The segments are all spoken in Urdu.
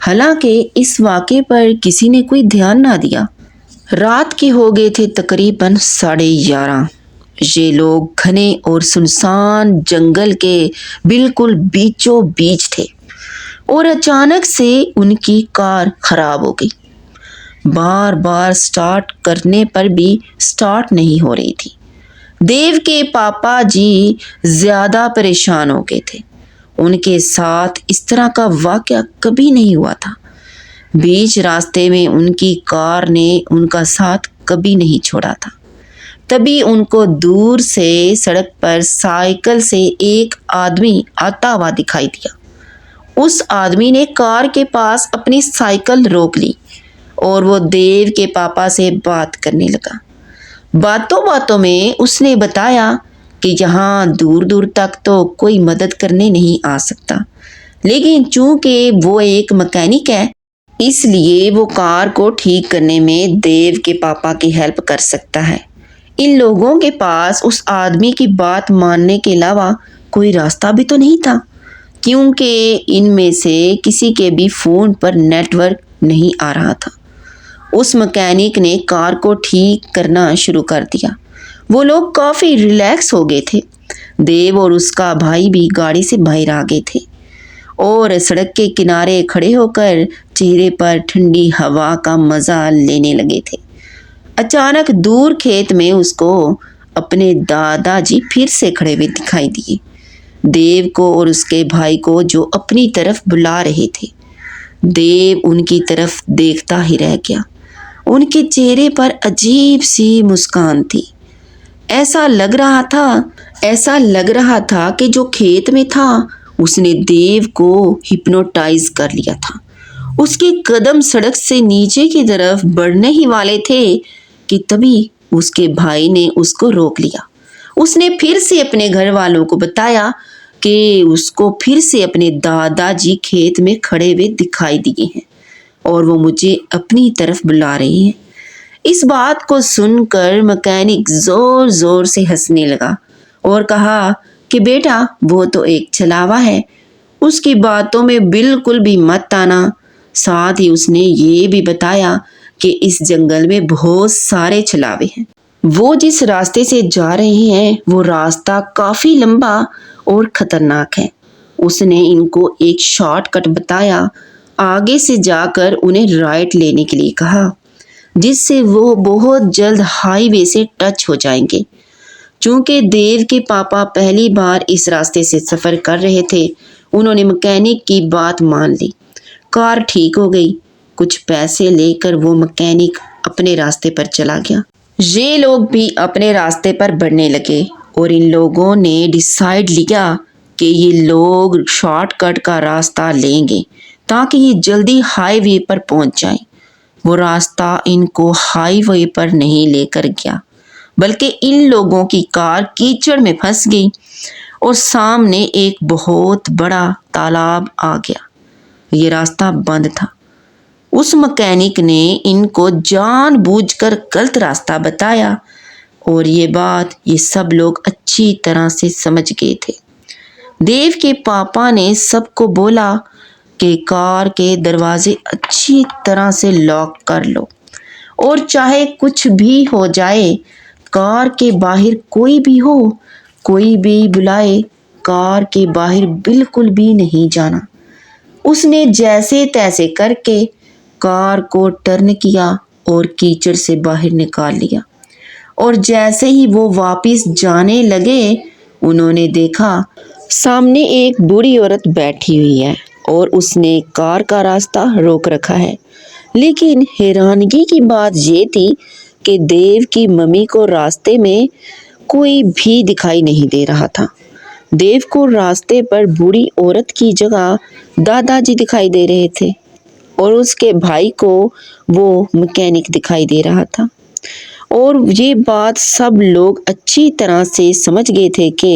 حالانکہ اس واقعے پر کسی نے کوئی دھیان نہ دیا۔ رات کے ہو گئے تھے تقریباً 11:30۔ یہ لوگ گھنے اور سنسان جنگل کے بالکل بیچوں بیچ تھے اور اچانک سے ان کی کار خراب ہو گئی۔ بار بار سٹارٹ کرنے پر بھی سٹارٹ نہیں ہو رہی تھی۔ دیو کے پاپا جی زیادہ پریشان ہو گئے تھے۔ ان کے ساتھ اس طرح کا واقعہ کبھی نہیں ہوا تھا۔ بیچ راستے میں ان کی کار نے ان کا ساتھ کبھی نہیں چھوڑا تھا۔ تبھی ان کو دور سے سڑک پر سائیکل سے ایک آدمی آتا ہوا دکھائی دیا۔ اس آدمی نے کار کے پاس اپنی سائیکل روک لی اور وہ دیو کے پاپا سے بات کرنے لگا۔ باتوں باتوں میں اس نے بتایا کہ یہاں دور دور تک تو کوئی مدد کرنے نہیں آ سکتا، لیکن چونکہ وہ ایک مکینک ہے اس لیے وہ کار کو ٹھیک کرنے میں دیو کے پاپا کی ہیلپ کر سکتا ہے۔ ان لوگوں کے پاس اس آدمی کی بات ماننے کے علاوہ کوئی راستہ بھی تو نہیں تھا، کیونکہ ان میں سے کسی کے بھی فون پر نیٹ ورک نہیں آ رہا تھا۔ اس مکینک نے کار کو ٹھیک کرنا شروع کر دیا۔ وہ لوگ کافی ریلیکس ہو گئے تھے۔ دیو اور اس کا بھائی بھی گاڑی سے باہر آ گئے تھے اور سڑک کے کنارے کھڑے ہو کر چہرے پر ٹھنڈی ہوا کا مزہ لینے لگے تھے۔ اچانک دور کھیت میں اس کو اپنے دادا جی پھر سے کھڑے ہوئے دکھائی دیے، دیو کو اور اس کے بھائی کو جو اپنی طرف بلا رہے تھے۔ دیو ان کی طرف دیکھتا ہی رہ گیا۔ ان کے چہرے پر عجیب سی مسکان تھی۔ ایسا لگ رہا تھا کہ جو کھیت میں تھا اس نے دیو کو ہپنوٹائز کر لیا تھا۔ اس کے قدم سڑک سے نیچے کی طرف بڑھنے ہی والے تھے کہ تبھی اس کے بھائی نے اس کو روک لیا۔ اس نے پھر سے اپنے گھر والوں کو بتایا کہ اس کو پھر سے اپنے دادا جی کھیت میں کھڑے ہوئے دکھائی دیے ہیں اور وہ مجھے اپنی طرف بلا رہے ہیں۔ اس بات کو سن کر مکینک زور زور سے ہنسنے لگا اور کہا کہ بیٹا وہ تو ایک چھلاوا ہے، اس کی باتوں میں بالکل بھی مت آنا۔ ساتھ ہی اس نے یہ بھی بتایا کہ اس جنگل میں بہت سارے چھلاوے ہیں۔ وہ جس راستے سے جا رہے ہیں وہ راستہ کافی لمبا اور خطرناک ہے۔ اس نے ان کو ایک شارٹ کٹ بتایا۔ آگے سے جا کر انہیں رائٹ لینے کے لیے کہا، جس سے وہ بہت جلد ہائی وے سے ٹچ ہو جائیں گے۔ چونکہ دیو کے پاپا پہلی بار اس راستے سے سفر کر رہے تھے، انہوں نے مکینک کی بات مان لی۔ کار ٹھیک ہو گئی۔ کچھ پیسے لے کر وہ مکینک اپنے راستے پر چلا گیا۔ یہ لوگ بھی اپنے راستے پر بڑھنے لگے اور ان لوگوں نے ڈیسائیڈ لیا کہ یہ لوگ شارٹ کٹ کا راستہ لیں گے تاکہ یہ جلدی ہائی وے پر پہنچ جائیں۔ وہ راستہ ان کو ہائی وے پر نہیں لے کر گیا، بلکہ ان لوگوں کی کار کیچڑ میں پھنس گئی اور سامنے ایک بہت بڑا تالاب آ گیا۔ یہ راستہ بند تھا۔ اس مکینک نے ان کو جان بوجھ کر غلط راستہ بتایا اور یہ سب لوگ اچھی طرح سے سمجھ گئے تھے۔ دیو کے پاپا نے سب کو بولا کہ کار کے دروازے اچھی طرح سے لاک کر لو اور چاہے کچھ بھی ہو جائے، کار کے باہر کوئی بھی ہو، کوئی بھی بلائے، کار کے باہر بالکل بھی نہیں جانا۔ اس نے جیسے تیسے کر کے کار کو ٹرن کیا اور کیچڑ سے باہر نکال لیا، اور جیسے ہی وہ واپس جانے لگے انہوں نے دیکھا سامنے ایک بوڑھی عورت بیٹھی ہوئی ہے اور اس نے کار کا راستہ روک رکھا ہے۔ لیکن حیرانگی کی بات یہ تھی کہ دیو کی ممی کو راستے میں کوئی بھی دکھائی نہیں دے رہا تھا۔ دیو کو راستے پر بوڑھی عورت کی جگہ دادا جی دکھائی دے رہے تھے اور اس کے بھائی کو وہ مکینک دکھائی دے رہا تھا، اور یہ بات سب لوگ اچھی طرح سے سمجھ گئے تھے کہ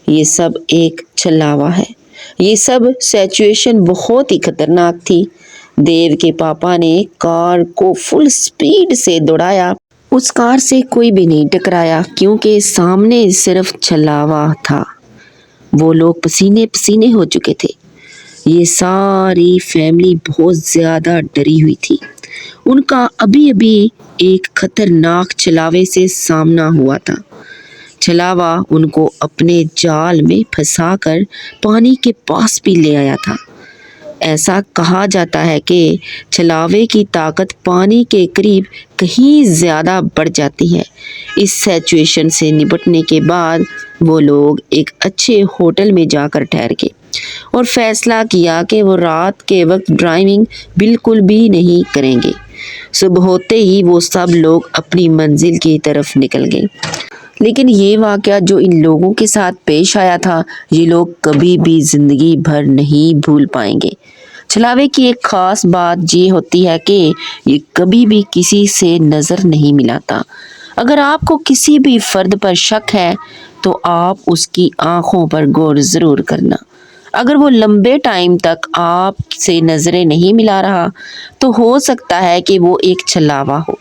یہ سب ایک چھلاوا ہے۔ یہ سب سچویشن بہت ہی خطرناک تھی۔ دیو کے پاپا نے کار کو فل سپیڈ سے دوڑایا۔ اس کار سے کوئی بھی نہیں ٹکرایا کیونکہ سامنے صرف چھلاوا تھا۔ وہ لوگ پسینے پسینے ہو چکے تھے۔ یہ ساری فیملی بہت زیادہ ڈری ہوئی تھی۔ ان کا ابھی ابھی ایک خطرناک چھلاوے سے سامنا ہوا تھا۔ چھلاوا ان کو اپنے جال میں پھنسا کر پانی کے پاس بھی لے آیا تھا۔ ایسا کہا جاتا ہے کہ چھلاوے کی طاقت پانی کے قریب کہیں زیادہ بڑھ جاتی ہے۔ اس سچویشن سے نپٹنے کے بعد وہ لوگ ایک اچھے ہوٹل میں جا کر ٹھہر گئے اور فیصلہ کیا کہ وہ رات کے وقت ڈرائیونگ بالکل بھی نہیں کریں گے۔ صبح ہوتے ہی وہ سب لوگ اپنی منزل کی طرف نکل گئے، لیکن یہ واقعہ جو ان لوگوں کے ساتھ پیش آیا تھا، یہ لوگ کبھی بھی زندگی بھر نہیں بھول پائیں گے۔ چھلاوے کی ایک خاص بات یہ ہوتی ہے کہ یہ کبھی بھی کسی سے نظر نہیں ملاتا۔ اگر آپ کو کسی بھی فرد پر شک ہے تو آپ اس کی آنکھوں پر غور ضرور کرنا۔ اگر وہ لمبے ٹائم تک آپ سے نظریں نہیں ملا رہا تو ہو سکتا ہے کہ وہ ایک چھلاوا ہو۔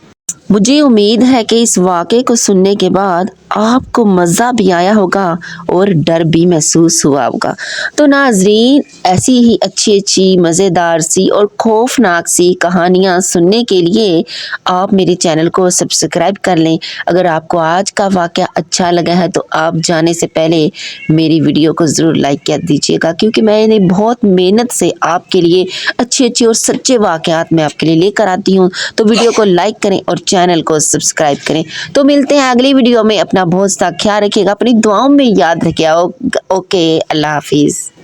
مجھے امید ہے کہ اس واقعے کو سننے کے بعد آپ کو مزہ بھی آیا ہوگا اور ڈر بھی محسوس ہوا ہوگا۔ تو ناظرین، ایسی ہی اچھی مزیدار سی اور خوفناک سی کہانیاں سننے کے لیے آپ میرے چینل کو سبسکرائب کر لیں۔ اگر آپ کو آج کا واقعہ اچھا لگا ہے تو آپ جانے سے پہلے میری ویڈیو کو ضرور لائک کر دیجیے گا، کیونکہ میں نے بہت محنت سے آپ کے لیے اچھے اور سچے واقعات میں آپ کے لیے لے کر آتی ہوں۔ تو ویڈیو کو لائک کریں اور چینل کو سبسکرائب کریں۔ تو ملتے ہیں اگلی ویڈیو میں۔ اپنا بہت سا خیال رکھیے گا، اپنی دعاؤں میں یاد رکھیے گا۔ اوکے، اللہ حافظ۔